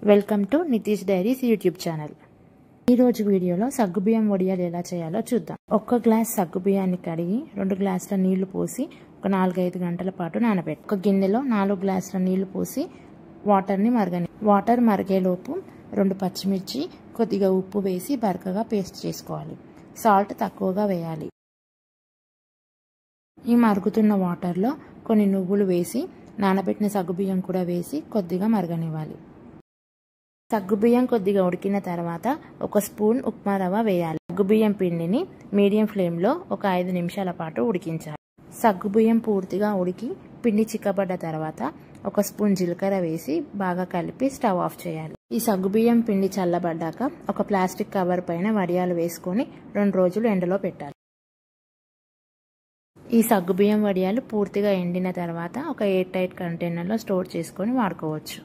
Welcome to Nitish diaries YouTube channel. ఈ రోజు వీడియోలో సగ్గుబియ్యం వడియాలు ఎలా చేయాలో చూద్దాం. 1 గ్లాస్ సగ్గుబియ్యాన్ని కడిగి 2 గ్లాసుల నీళ్లు పోసి ఒక 4-5 గంటల పాటు నానబెట్టి ఒక గిన్నెలో 4 గ్లాసుల నీళ్లు పోసి వాటర్ మరిగేలోపు 2 పచ్చిమిర్చి, కొద్దిగా ఉప్పు వేసి బరకగా పేస్ట్ చేసుకోవాలి. సాల్ట్ తక్కువగా వేయాలి. ఈ మరుగుతున్న వాటర్లో కొన్ని నువ్వులు వేసి నానబెట్టిన సగ్గుబియ్యం కూడా వేసి కొద్దిగా మరగనివ్వాలి. సగ్గుబియ్యం కొద్దిగా ఉడికిన తర్వాత 1 స్పూన్ ఉప్మా రవ్వ వేయాలి. సగ్గుబియ్యం పిండిని మీడియం ఫ్లేమ్లో ఒక 5 నిమిషాల పాటు ఉడికించాలి. సగ్గుబియ్యం పూర్తిగా ఉడికి పిండి చిక్కబడ్డ తర్వాత 1 స్పూన్ జీలకర్ర వేసి బాగా కలిపి స్టవ్ ఆఫ్ చేయాలి. ఈ సగ్గుబియ్యం పిండి చల్లబడ్డాక ఒక ప్లాస్టిక్ కవర్ పైన వడియాలు వేసుకొని 2 రోజులు ఎండలో పెట్టాలి. ఈ సగ్గుబియ్యం వడియాలు పూర్తిగా ఎండిన తర్వాత ఒక ఎయిర్ టైట్ కంటైనర్లో స్టోర్ చేసుకొని వాడుకోవచ్చు.